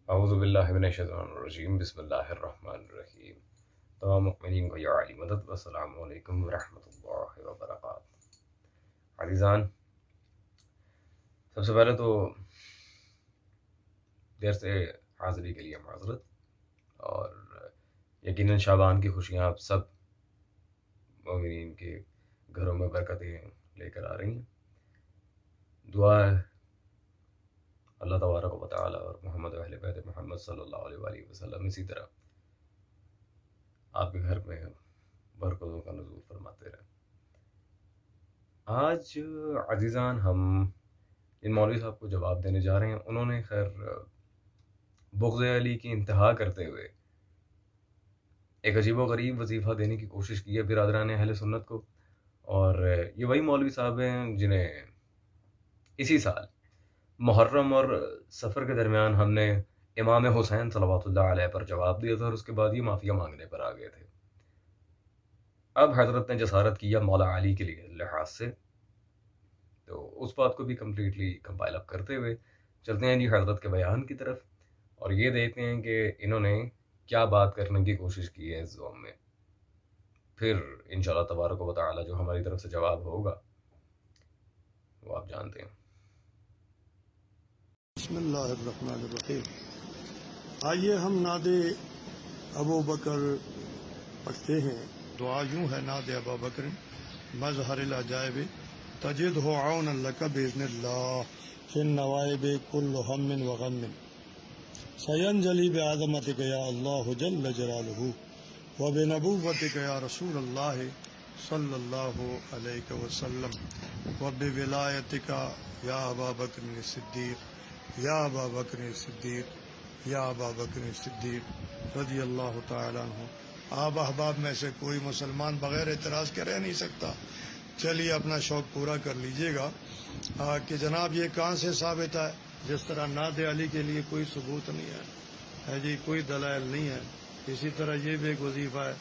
اعوذ باللہ من الشیطان الرجیم بسم اللہ الرحمن الرحیم۔ تمام مؤمنین کو یا علی مدد والسلام علیکم ورحمۃ اللہ وبرکاتہ۔ عزیزان، سب سے پہلے تو دیر سے حاضری کے لیے معذرت، اور یقیناً شعبان کی خوشیاں آپ سب مومنین کے گھروں میں برکتیں لے کر آ رہی ہیں۔ دعا ہے اللہ تبارک و تعالی اور محمد و اہل بیت محمد صلی اللہ علیہ وآلہ وسلم اسی طرح آپ کے گھر میں برکتوں کا نزول فرماتے رہیں۔ آج عزیزان ہم ان مولوی صاحب کو جواب دینے جا رہے ہیں۔ انہوں نے خیر بغض علی کی انتہا کرتے ہوئے ایک عجیب و غریب وظیفہ دینے کی کوشش کی ہے برادران اہل سنت کو، اور یہ وہی مولوی صاحب ہیں جنہیں اسی سال محرم اور سفر کے درمیان ہم نے امام حسین صلوات اللہ علیہ پر جواب دیا تھا، اور اس کے بعد یہ معافیا مانگنے پر آ گئے تھے۔ اب حضرت نے جسارت کیا مولا علی کے لیے لحاظ سے، تو اس بات کو بھی کمپلیٹلی کمپائل اپ کرتے ہوئے چلتے ہیں جی حضرت کے بیان کی طرف، اور یہ دیکھتے ہیں کہ انہوں نے کیا بات کرنے کی کوشش کی ہے اس زوم میں۔ پھر انشاءاللہ تبارک و تعالی جو ہماری طرف سے جواب ہوگا وہ آپ جانتے ہیں۔ بسم اللہ الرحمن الرحیم۔ آئیے ہم ناد ابو بکر پڑھتے ہیں۔ دعا یوں ہے: ناد ابا بکر مظہر العجائب تجدہ عونا لک باذن اللہ فی النوائب کل ہم و غم سینجلی بعظمتک یا اللہ جل جلالہ و بنبوتک یا رسول اللہ صلی اللہ علیہ وسلم و بولایتک یا ابا بکر صدیق یا ابا بکر صدیق یا ابا بکر صدیق رضی اللہ تعالیٰ عنہ۔ آپ احباب میں سے کوئی مسلمان بغیر اعتراض کے رہ نہیں سکتا۔ چلیے اپنا شوق پورا کر لیجئے گا کہ جناب یہ کہاں سے ثابت ہے؟ جس طرح نعت علی کے لیے کوئی ثبوت نہیں ہے جی، کوئی دلائل نہیں ہے، اسی طرح یہ بھی ایک وظیفہ ہے،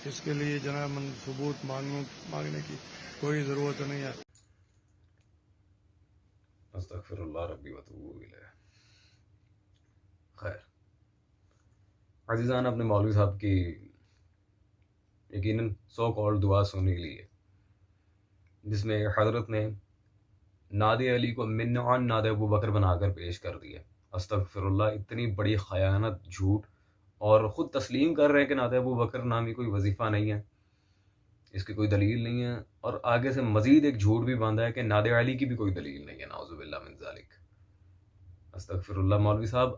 اس کے لیے جناب ثبوت مانگنے کی کوئی ضرورت نہیں ہے۔ استغفر اللہ ربی واتوب الیہ۔ خیر عزیزان، اپنے مولوی صاحب کی یقیناً سو کال دعا سننے کے لیے، جس میں حضرت نے ناد علی کو من عن ناد ابو بکر بنا کر پیش کر دیا۔ استغفر اللہ، اتنی بڑی خیانت، جھوٹ، اور خود تسلیم کر رہے ہیں کہ ناد ابو بکر نامی کوئی وظیفہ نہیں ہے، اس کی کوئی دلیل نہیں ہے، اور آگے سے مزید ایک جھوٹ بھی باندھا ہے کہ ناد علی کی بھی کوئی دلیل نہیں ہے، نعوذ باللہ من ذالک۔ استغفر اللہ۔ مولوی صاحب،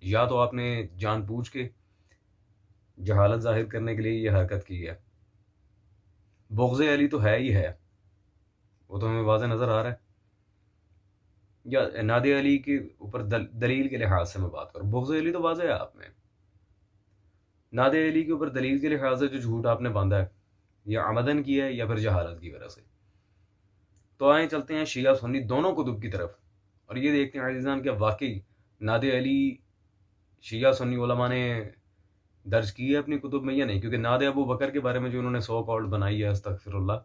یا تو آپ نے جان بوجھ کے جہالت ظاہر کرنے کے لیے یہ حرکت کی ہے، بغض علی تو ہے ہی ہے، وہ تو ہمیں واضح نظر آ رہا ہے، یا ناد علی کے اوپر دلیل کے لحاظ سے میں بات کروں، بغض علی تو واضح ہے آپ میں، ناد علی کے اوپر دلیل کے لحاظ سے جو جھوٹ آپ نے باندھا ہے یا عمدن کیا ہے یا پھر جہالت کی وجہ سے۔ تو آئیں چلتے ہیں شیعہ سنی دونوں کتب کی طرف، اور یہ دیکھتے ہیں عزیزان کہ واقعی ناد علی شیعہ سنی علماء نے درج کی ہے اپنی کتب میں یا نہیں، کیونکہ ناد ابو بکر کے بارے میں جو انہوں نے سو کالڈ بنائی ہے استغفر اللہ،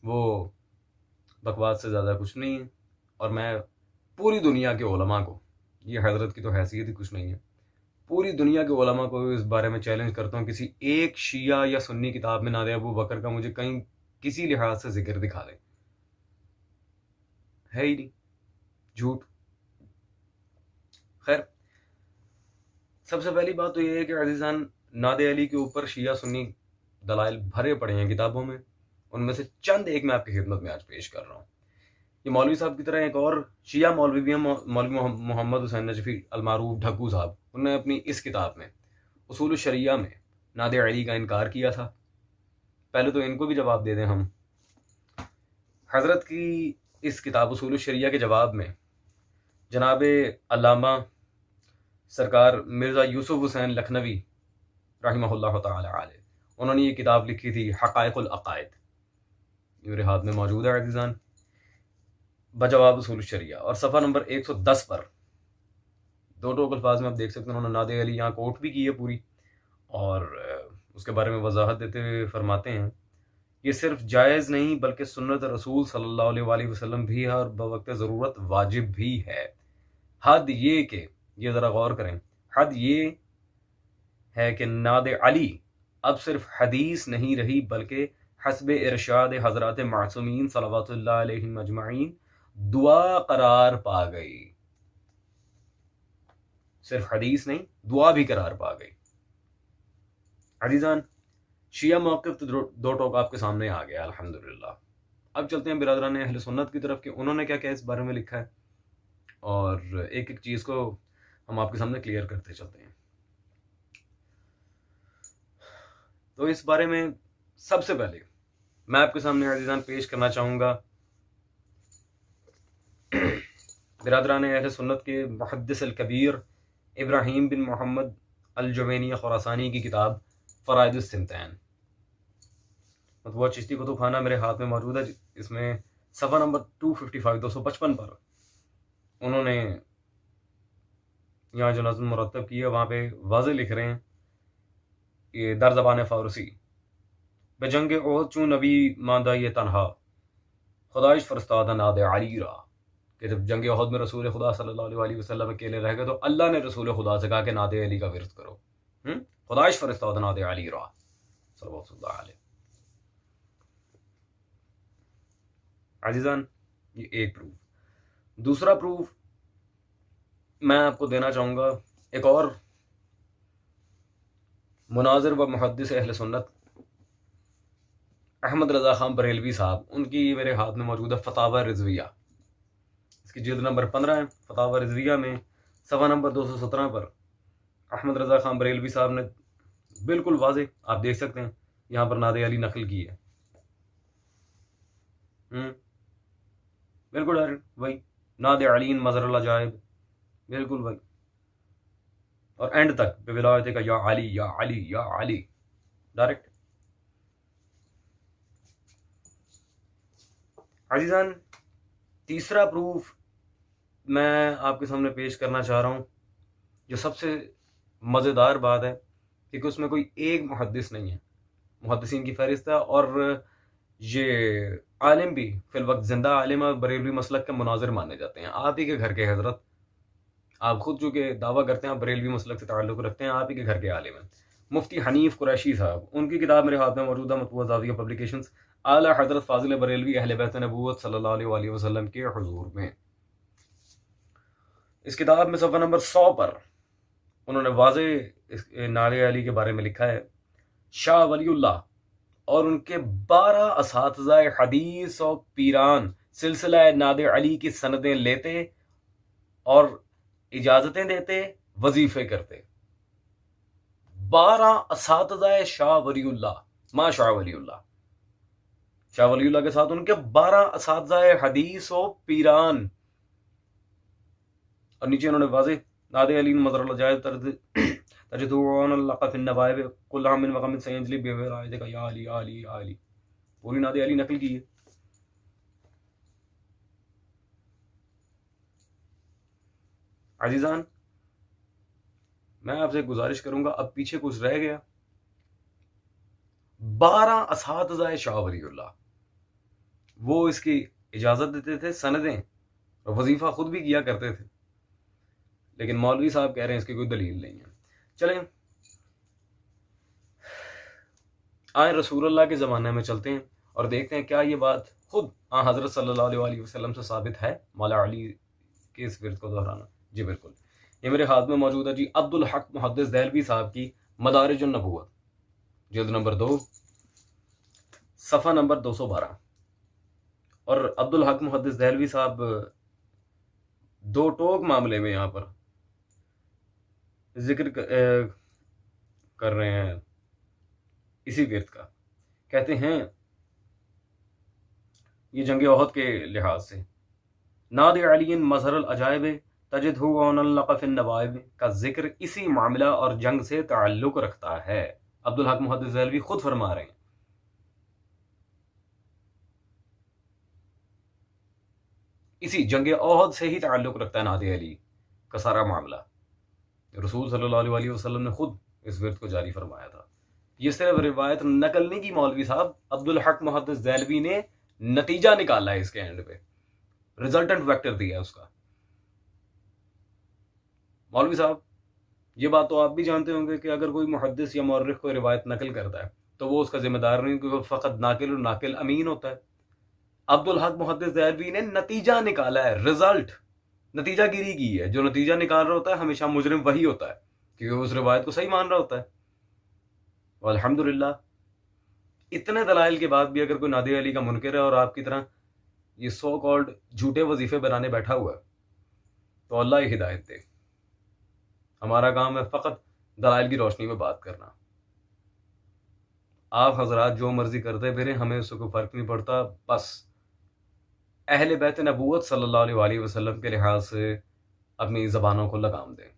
وہ بکواس سے زیادہ کچھ نہیں ہے، اور میں پوری دنیا کے علماء کو، یہ حضرت کی تو حیثیت ہی کچھ نہیں ہے، پوری دنیا کے علماء کو اس بارے میں چیلنج کرتا ہوں، کسی ایک شیعہ یا سنی کتاب میں ناد ابو بکر کا مجھے کہیں کسی لحاظ سے ذکر دکھا دیں، ہے ہی نہیں، جھوٹ۔ خیر، سب سے پہلی بات تو یہ ہے کہ عزیزان ناد علی کے اوپر شیعہ سنی دلائل بھرے پڑے ہیں کتابوں میں، ان میں سے چند ایک میں آپ کی خدمت میں آج پیش کر رہا ہوں۔ یہ مولوی صاحب کی طرح ایک اور شیعہ مولوی بھی ہیں، مولوی محمد حسین نجفی المعروف ڈھکو صاحب، انہوں نے اپنی اس کتاب میں اصول الشریعہ میں ناد علی کا انکار کیا تھا۔ پہلے تو ان کو بھی جواب دے دیں ہم۔ حضرت کی اس کتاب اصول الشریعہ کے جواب میں جناب علامہ سرکار مرزا یوسف حسین لکھنوی رحمہ اللہ تعالی علیہ، انہوں نے یہ کتاب لکھی تھی حقائق العقائد، یہ میرے ہاتھ میں موجود ہے عزیزان، بجواب اصول الشریعہ، اور صفحہ نمبر 110 پر دو ٹوک الفاظ میں آپ دیکھ سکتے ہیں، انہوں نے ناد علی یہاں کوٹ بھی کی ہے پوری، اور اس کے بارے میں وضاحت دیتے ہوئے فرماتے ہیں یہ صرف جائز نہیں بلکہ سنت رسول صلی اللہ علیہ وآلہ وسلم بھی ہے، اور بوقت ضرورت واجب بھی ہے۔ حد یہ کہ، یہ ذرا غور کریں، حد یہ ہے کہ ناد علی اب صرف حدیث نہیں رہی بلکہ حسب ارشاد حضرات معصومین صلوات اللہ علیہم اجمعین دعا قرار پا گئی. صرف حدیث نہیں، دعا بھی قرار پا گئی. عزیزان، شیعہ موقف تو دو ٹوک آپ کے سامنے آ گیا الحمدللہ. اب چلتے ہیں برادران اہل سنت کی طرف کہ انہوں نے کیا کیا اس بارے میں لکھا ہے، اور ایک ایک چیز کو ہم آپ کے سامنے کلیئر کرتے چلتے ہیں. تو اس بارے میں سب سے پہلے میں آپ کے سامنے عزیزان پیش کرنا چاہوں گا برادران اہل سنت کے محدث الکبیر ابراہیم بن محمد الجوینی خراسانی کی کتاب فرائض السنتین. مطبوعہ چشتی کتب خانہ میرے ہاتھ میں موجود ہے. اس میں صفحہ نمبر 255 255 پر انہوں نے یہاں جو نظم مرتب کی ہے وہاں پہ واضح لکھ رہے ہیں کہ در زبان فارسی بے جنگ احد چون نبی ماندہ یہ تنہا خدایش فرستادہ ناد علی را، کہ جب جنگ احد میں رسول خدا صلی اللہ علیہ وسلم اکیلے رہ گئے تو اللہ نے رسول خدا سے کہا کہ ناد علی کا ورد کرو. خدایش فرستادہ ناد علی را صلی اللہ علیہ. عزیزان، یہ ایک پروف. دوسرا پروف میں آپ کو دینا چاہوں گا ایک اور مناظر و محدث اہل سنت احمد رضا خان بریلوی صاحب، ان کی میرے ہاتھ میں موجود ہے فتاوی رضویہ. اس کی جلد نمبر 15 ہے. فتاوی رضویہ میں صفحہ نمبر 217 پر احمد رضا خان بریلوی صاحب نے بالکل واضح، آپ دیکھ سکتے ہیں یہاں پر ناد علی نقل کی ہے. بالکل ڈائریکٹ وہی ناد علی مظہر العجائب، بالکل وہی. اور اینڈ تک بے ولایت کا یا علی یا علی یا علی ڈائریکٹ. عزیزان، تیسرا پروف میں آپ کے سامنے پیش کرنا چاہ رہا ہوں، جو سب سے مزیدار بات ہے کیونکہ اس میں کوئی ایک محدث نہیں ہے، محدثین کی فہرست ہے. اور یہ عالم بھی فی الوقت زندہ عالم ہے، بریلوی مسلک کے مناظر مانے جاتے ہیں. آپ ہی کے گھر کے حضرت، آپ خود چونکہ دعویٰ کرتے ہیں آپ بریلوی مسلک سے تعلق رکھتے ہیں، آپ ہی کے گھر کے عالم ہیں. مفتی حنیف قریشی صاحب، ان کی کتاب میرے ہاتھ میں موجود ہے، مطبوعہ زاویہ پبلیکیشنز، اعلیٰ حضرت فاضل بریلوی اہل بیت نبوت صلی اللہ علیہ وآلہ وسلم کے حضور میں. اس کتاب میں صفحہ نمبر 100 پر انہوں نے واضح ناد علی کے بارے میں لکھا ہے: شاہ ولی اللہ اور ان کے 12 اساتذہ حدیث و پیران سلسلہ ناد علی کی سندیں لیتے اور اجازتیں دیتے، وظیفے کرتے. 12 اساتذہ شاہ ولی اللہ، ما شاہ ولی اللہ، شاہ ولی اللہ کے ساتھ ان کے 12 اساتذہ حدیث و پیران. اور نیچے انہوں نے واضح ناد علی مظہر العجائب تجدون اللقف النوائب کل من وغم سینجلی بے ولایت کا یا علی علی علی، پوری ناد علی نقل کی ہے. عزیزان، میں آپ سے گزارش کروں گا، اب پیچھے کچھ رہ گیا. 12 اساتذہ شاہ ولی اللہ، وہ اس کی اجازت دیتے تھے، سندیں اور وظیفہ خود بھی کیا کرتے تھے. لیکن مولوی صاحب کہہ رہے ہیں اس کی کوئی دلیل نہیں ہے. چلیں آئیں رسول اللہ کے زمانے میں چلتے ہیں اور دیکھتے ہیں کیا یہ بات خود حضرت صلی اللہ علیہ وآلہ وسلم سے ثابت ہے مولا علی کے اس ورد کو دہرانا. جی بالکل، یہ میرے ہاتھ میں موجود ہے جی عبد الحق محدث دہلوی صاحب کی مدارج النبوت، جلد نمبر 2 صفحہ نمبر 212. اور عبد الحق محدث دہلوی صاحب دو ٹوک معاملے میں یہاں پر ذکر کر رہے ہیں اسی ورد کا. کہتے ہیں یہ جنگ احد کے لحاظ سے ناد علی مظہر العجائب تجدون اللقف النوائب کا ذکر اسی معاملہ اور جنگ سے تعلق رکھتا ہے. عبد الحق محدث دہلوی خود فرما رہے ہیں. اسی جنگ احد سے ہی تعلق رکھتا ہے ناد علی کا سارا معاملہ. رسول صلی اللہ علیہ وسلم نے خود اس ورد کو جاری فرمایا تھا. یہ صرف روایت نقل نہیں کی مولوی صاحب، عبد الحق محدث دہلوی نے نتیجہ نکالا ہے، اس کے اینڈ پہ ریزلٹنٹ ویکٹر دیا ہے اس کا. مولوی صاحب یہ بات تو آپ بھی جانتے ہوں گے کہ اگر کوئی محدث یا مورخ کوئی روایت نقل کرتا ہے تو وہ اس کا ذمہ دار نہیں، کیونکہ وہ فقط ناقل و ناقل امین ہوتا ہے۔ عبدالحق محدث دہلوی نے نتیجہ نکالا ہے، رزلٹ، نتیجہ گیری کی ہے۔ جو نتیجہ نکال رہا ہوتا ہے ہمیشہ مجرم وہی ہوتا ہے، کیونکہ وہ اس روایت کو صحیح مان رہا ہوتا ہے۔ والحمدللہ اتنے دلائل کے بعد بھی اگر کوئی نادی علی کا منکر ہے اور آپ کی طرح یہ سو کالڈ جھوٹے وظیفے بنانے بیٹھا ہوا ہے تو اللہ ہی ہدایت دے۔ ہمارا کام ہے فقط دلائل کی روشنی میں بات کرنا۔ آپ حضرات جو مرضی کرتے پھریں، ہمیں اس سے کوئی فرق نہیں پڑتا، بس اہل بیت نبوت صلی اللہ علیہ وآلہ وسلم کے لحاظ سے اپنی زبانوں کو لگام دیں۔